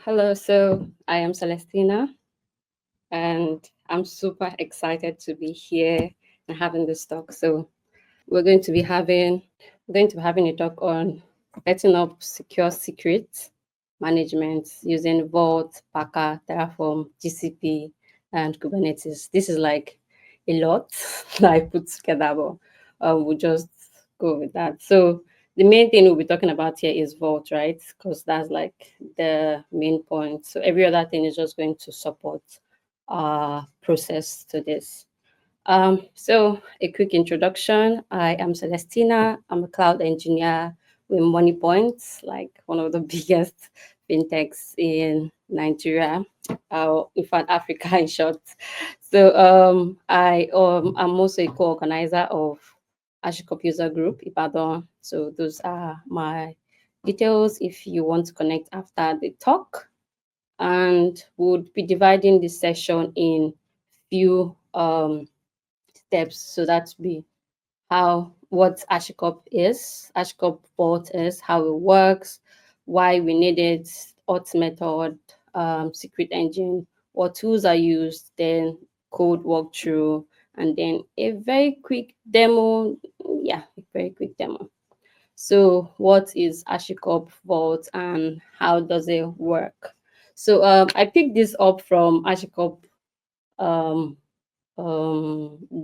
Hello, so I am Celestina, and I'm super excited to be here and having this talk. So we're going to be having a talk on setting up secure secret management using Vault, Packer, Terraform, GCP, and Kubernetes. This is like a lot that I put together, but we'll just go with that. So the main thing we'll be talking about here is Vault, right? Because that's like the main point. So every other thing is just going to support our process to this. So a quick introduction. I am Celestina. I'm a cloud engineer with Money Points, like one of the biggest fintechs in Nigeria, in fact, Africa in short. So I'm also a co-organizer of HashiCorp User Group, Ibadan. So those are my details if you want to connect after the talk. And we'll be dividing this session in few steps. So that's be what HashiCorp is, HashiCorp Vault is, how it works, why we need it, auth method, secret engine, what tools are used, then code walkthrough, and then a very quick demo. Yeah, a very quick demo. So what is HashiCorp Vault and how does it work? So I picked this up from HashiCorp um,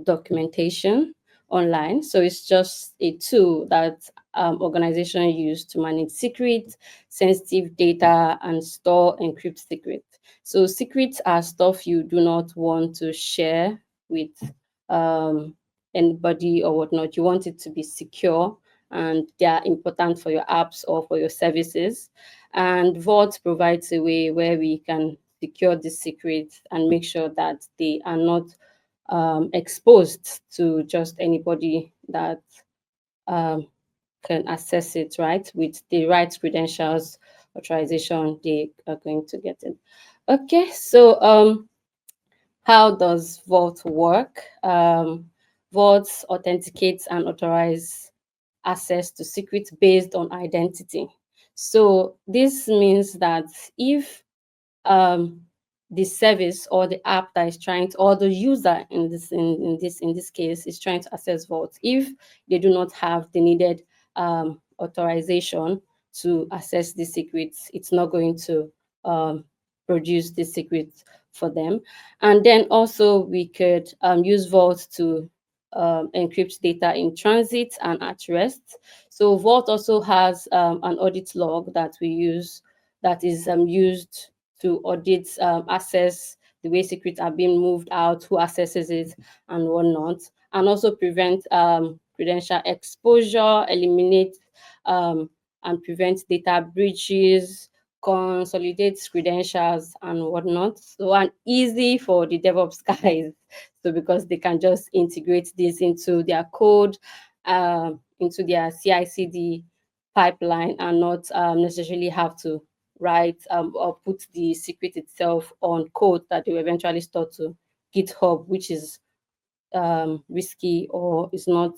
documentation online. So it's just a tool that organizations use to manage secret, sensitive data, and store encrypt secrets. So secrets are stuff you do not want to share with um, anybody or whatnot. You want it to be secure, and they are important for your apps or for your services. And Vault provides a way where we can secure these secrets and make sure that they are not exposed to just anybody that um, can access it, right? With the right credentials, authorization, they are going to get it. Okay, so how does Vault work? Vault authenticates and authorize access to secrets based on identity. So this means that if um, the service or the app that is trying to, or the user in this case is trying to access Vault, if they do not have the needed authorization to access the secrets, it's not going to produce the secrets for them. And then also we could use Vault to encrypt data in transit and at rest. So Vault also has an audit log that we use that is used to audit access, the way secrets are being moved out, who accesses it, and whatnot, and also prevent credential exposure, eliminate and prevent data breaches, consolidate credentials, and whatnot. So, and easy for the DevOps guys. So, because they can just integrate this into their code, into their CI/CD pipeline, and not necessarily have to write or put the secret itself on code that they will eventually store to GitHub, which is risky or is not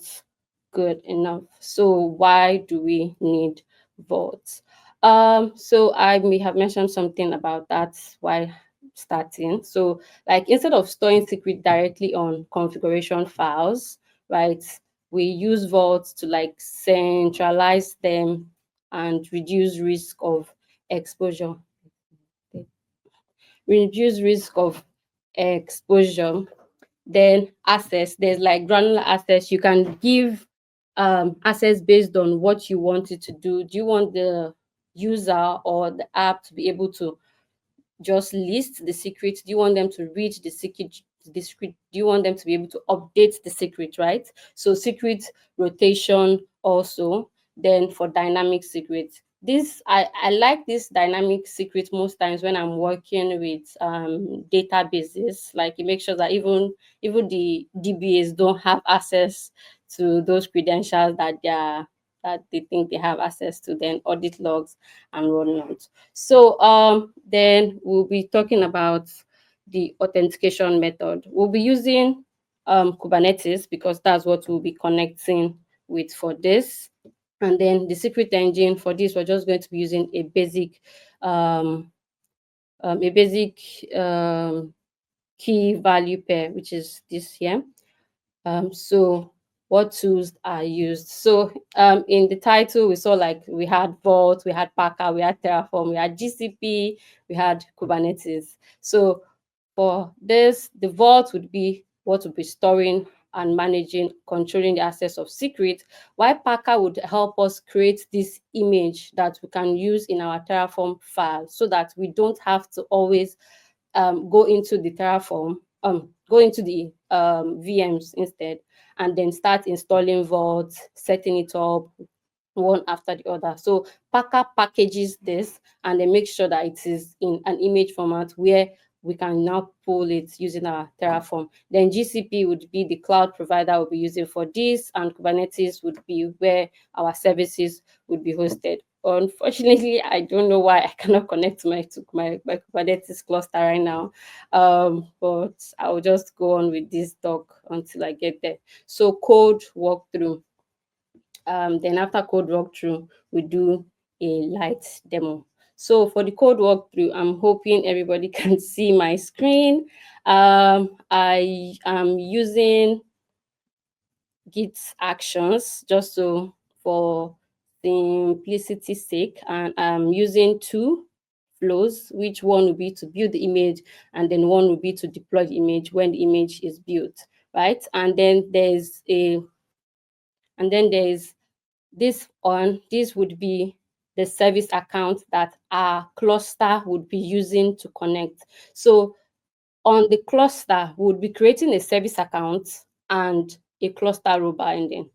good enough. So why do we need Vault? So I may have mentioned something about that while starting. So like instead of storing secret directly on configuration files, right, we use Vault to like centralize them and reduce risk of exposure. Reduce risk of exposure. Then access, there's like granular access. You can give access based on what you want it to do. Do you want the user or the app to be able to just list the secret? Do you want them to read the secret? Do you want them to be able to update the secret, right? So secret rotation also. Then for dynamic secret, this I like this dynamic secret most times when I'm working with databases. Like it makes sure that even the DBAs don't have access to those credentials that they think they have access to, then audit logs and whatnot. So then we'll be talking about the authentication method. We'll be using Kubernetes because that's what we'll be connecting with for this. And then the secret engine for this, we're just going to be using a basic a basic key value pair, which is this here. So what tools are used? So in the title, we saw like we had Vault, we had Packer, we had Terraform, we had GCP, we had Kubernetes. So for this, the Vault would be what would be storing and managing, controlling the access of secret, while Packer would help us create this image that we can use in our Terraform file so that we don't have to always go into the Terraform, go into the VMs instead, and then start installing Vault, setting it up one after the other. So Packer packages this and then make sure that it is in an image format where we can now pull it using our Terraform. Then GCP would be the cloud provider we'll be using for this, and Kubernetes would be where our services would be hosted. Unfortunately, I don't know why I cannot connect my Kubernetes cluster right now, but I'll just go on with this talk until I get there. So code walkthrough. Then after code walkthrough, we do a light demo. So for the code walkthrough, I'm hoping everybody can see my screen. I am using Git Actions just so for simplicity's sake, and I'm using two flows, which one will be to build the image and then one will be to deploy the image when the image is built, right? And then there's this would be the service account that our cluster would be using to connect. So on the cluster, we would be creating a service account and a cluster role binding.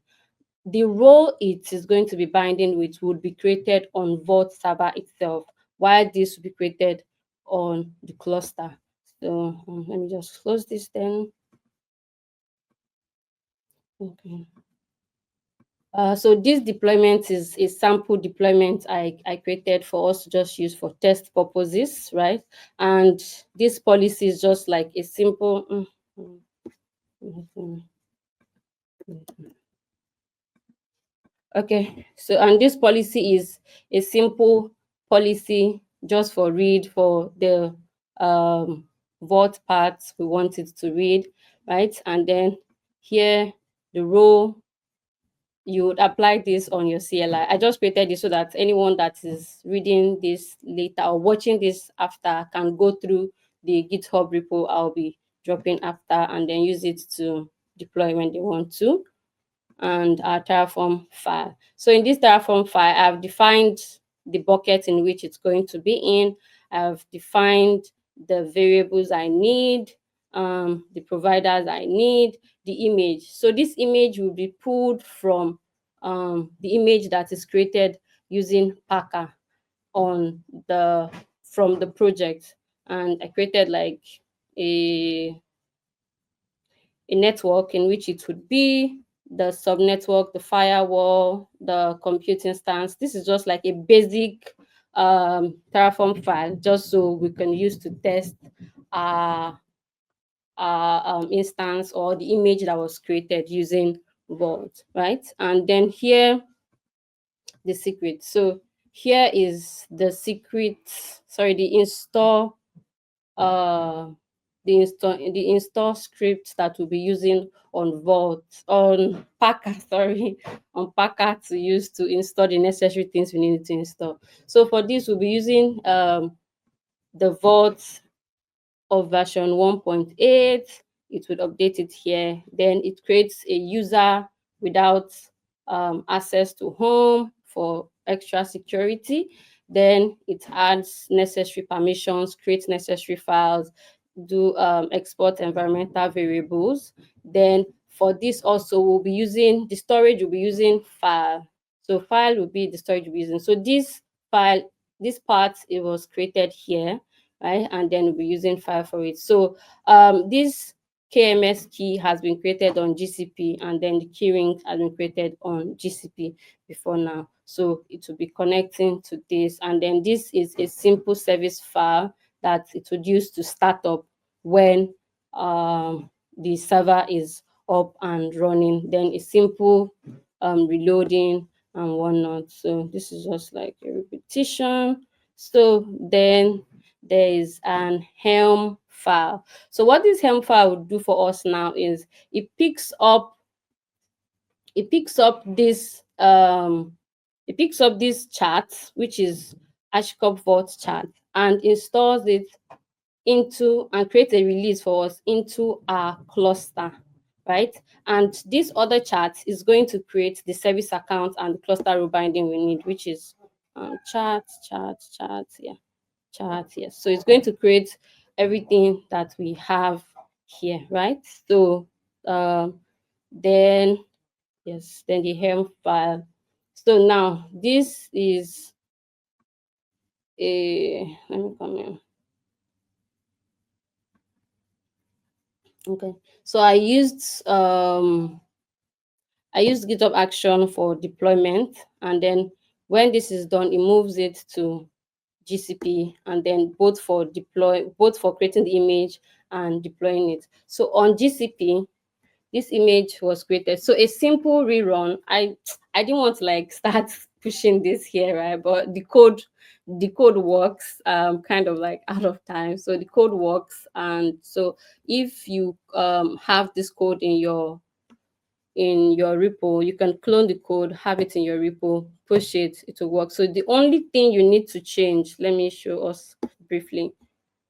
The role it is going to be binding with would be created on Vault server itself, while this will be created on the cluster. So let me just close this then. Okay. So this deployment is a sample deployment I created for us to just use for test purposes, right? And this policy is just like a simple. Okay, so and this policy is a simple policy just for read for the Vault parts we want it to read, right? And then here the role, you would apply this on your CLI. I just created this so that anyone that is reading this later or watching this after can go through the GitHub repo I'll be dropping after and then use it to deploy when they want to, and our Terraform file. So in this Terraform file, I've defined the bucket in which it's going to be in. I've defined the variables I need, the providers I need, the image. So this image will be pulled from the image that is created using Packer from the project. And I created like a network in which it would be the subnetwork, the firewall, the compute instance. This is just like a basic Terraform file, just so we can use to test our, instance or the image that was created using Vault, right? And then here, the secret. So here is the secret, sorry, the install the install script that we'll be using on Vault, on Packer, sorry, on Packer to use to install the necessary things we need to install. So for this, we'll be using the Vault of version 1.8. It would update it here. Then it creates a user without access to home for extra security. Then it adds necessary permissions, creates necessary files, do export environmental variables. Then for this also, we'll be using the storage, we'll be using file. So file will be the storage we'll be using. So this file, this part, it was created here, right? And then we'll be using file for it. So this KMS key has been created on GCP, and then the keyring has been created on GCP before now. So it will be connecting to this, and then this is a simple service file that it would use to start up when the server is up and running. Then a simple reloading and whatnot. So this is just like a repetition. So then there is an Helm file. So what this Helm file will do for us now is it picks up this chart, which is HashiCorp Vault chart, and installs it into and create a release for us into our cluster, right? And this other chart is going to create the service account and the cluster role binding we need, which is chart, yeah, chart, yes. So it's going to create everything that we have here, right? So then, yes, then the Helm file. So now this is a, let me come in. Okay, so I used GitHub Action for deployment, and then when this is done, it moves it to GCP, and then both for creating the image and deploying it. So on GCP, this image was created. So a simple rerun. I didn't want to like start pushing this here, right? But the code works kind of like out of time. So the code works, and so if you have this code in your repo, you can clone the code, have it in your repo, push it, it will work. So the only thing you need to change, let me show us briefly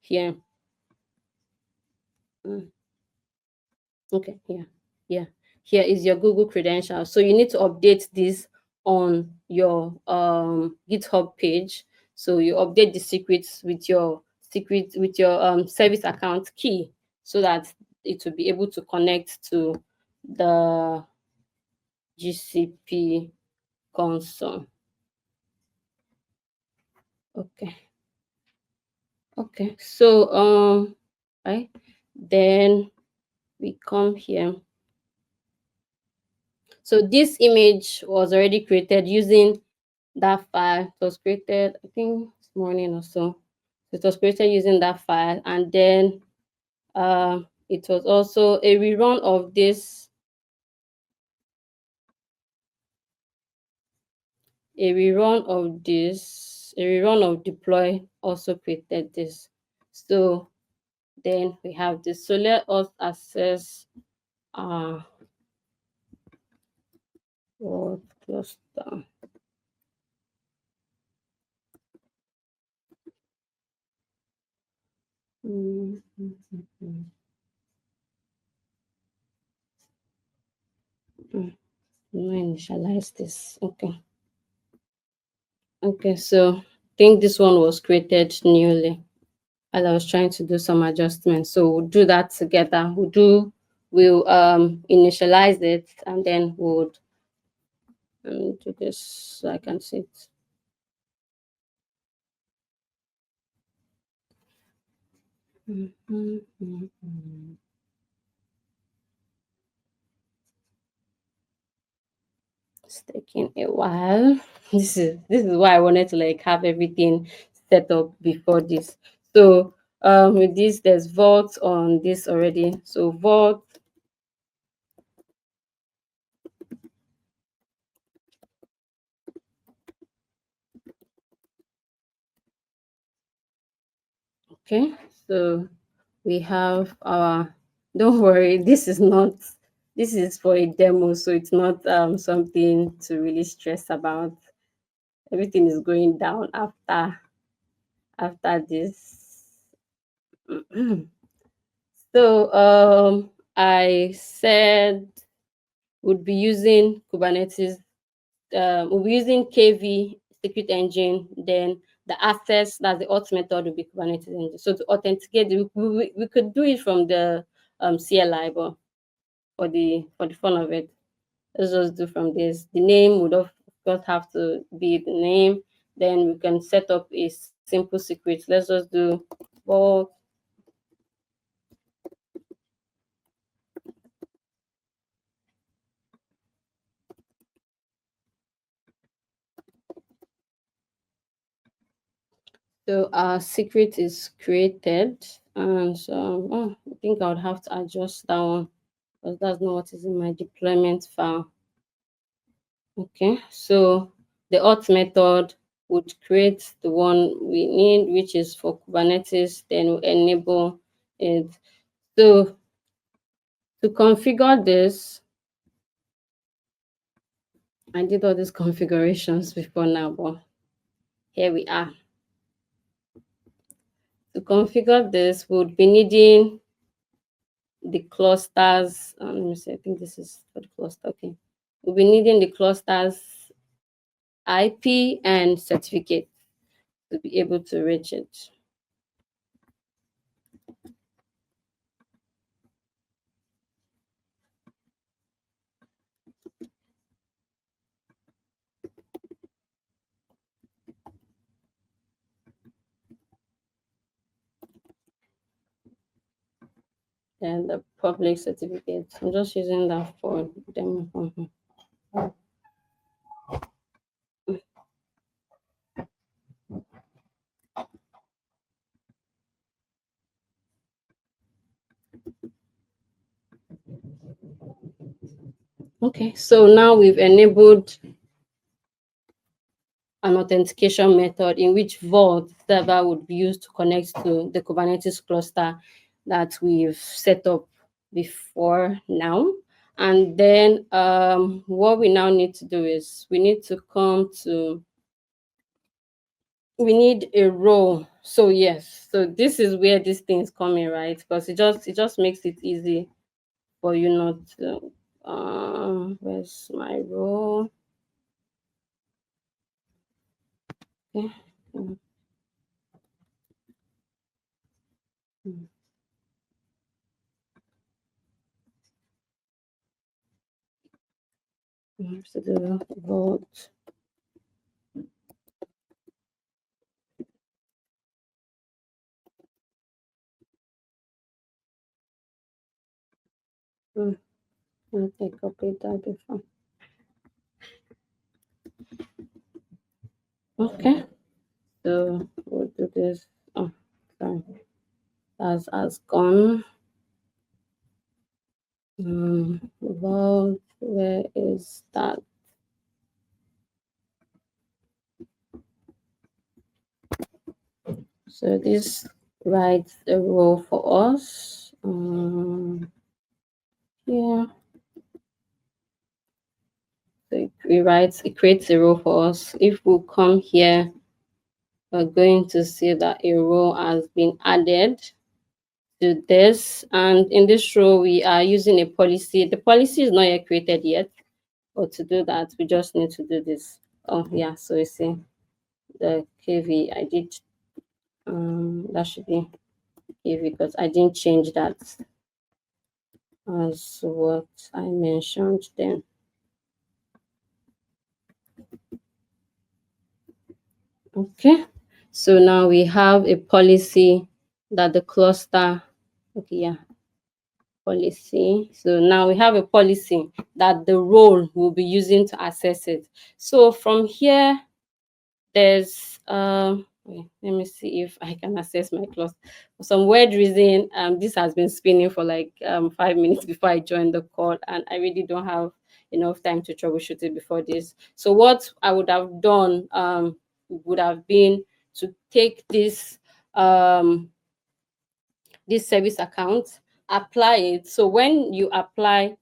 here. Okay, yeah. Here is your Google credentials. So you need to update this on your GitHub page. So you update the secrets with your service account key, so that it will be able to connect to the GCP console. Okay. Okay. So right, then we come here. So this image was already created using that file. It was created, I think, this morning or so. It was created using that file, and then it was also a rerun of this, a rerun of deploy also created this. So then we have this. So let us access our cluster. Initialize this. Okay. Okay, so I think this one was created newly while I was trying to do some adjustments. So we'll do that together. We'll initialize it, and then we'll do this so I can see it. It's taking a while. This is why I wanted to like have everything set up before this. So with this, there's Vault on this already. So Vault. Okay, so we have our, don't worry, this is for a demo, so it's not something to really stress about. Everything is going down after this. So I said would be using Kubernetes, we'll be using KV secret engine, then the access, that's the auth method, will be Kubernetes engine. So to authenticate, we could do it from the CLI, but for the fun of it, let's just do from this. The name would of course have to be the name. Then we can set up a simple secret. Let's just do vault. So our secret is created, and so I think I would have to adjust that one, because that's not what is in my deployment file. Okay, so the auth method would create the one we need, which is for Kubernetes, then we'll enable it. So to configure this, I did all these configurations before now, but here we are. To configure this, we'll be needing the clusters. Let me see, I think this is for the cluster. Okay. We'll be needing the clusters IP and certificate to be able to reach it. And the public certificate. I'm just using that for them. Okay, so now we've enabled an authentication method in which Vault server would be used to connect to the Kubernetes cluster that we've set up before now. And then what we now need to do is we need to come to, we need a role. So yes, so this is where this thing is coming, right? Because it just makes it easy for you not to, where's my role? Okay. Mm. Mm. So the Vault. Okay, copy that before. Okay, so we'll do this. Oh, sorry, that's gone. Vault, where is that? So this writes a role for us. Yeah. So it creates a role for us. If we come here, we're going to see that a role has been added to this. And in this row, we are using a policy. The policy is not yet created yet, but to do that, we just need to do this. Oh, yeah. So you see the KV I did, that should be KV because I didn't change that as what I mentioned then. Okay, so now we have a policy that the cluster, okay, yeah, policy. So now we have a policy that the role will be using to access it. So from here, there's, wait, let me see if I can access my cluster. For some weird reason, this has been spinning for like 5 minutes before I joined the call, and I really don't have enough time to troubleshoot it before this. So what I would have done would have been to take this service account, apply it. So when you apply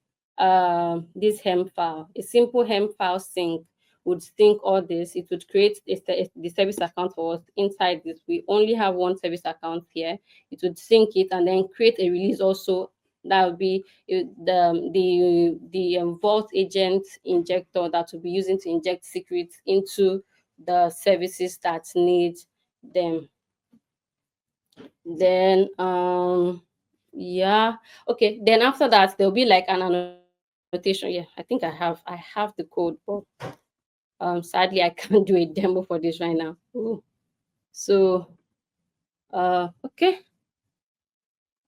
this hem file, a simple hem file sync would sync all this. It would create the service account for us inside this. We only have one service account here. It would sync it and then create a release also. That would be the Vault agent injector that will be using to inject secrets into the services that need them. Then yeah, okay, then after that there'll be like an annotation. Yeah, I think I have the code, but sadly I can't do a demo for this right now. Ooh. So okay,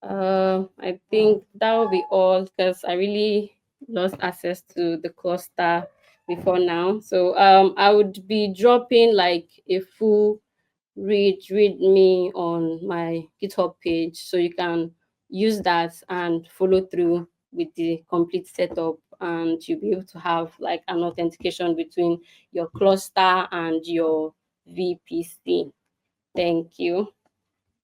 I think that will be all because I really lost access to the cluster before now. So I would be dropping like a full read me on my GitHub page, so you can use that and follow through with the complete setup, and you'll be able to have like an authentication between your cluster and your VPC. Thank you.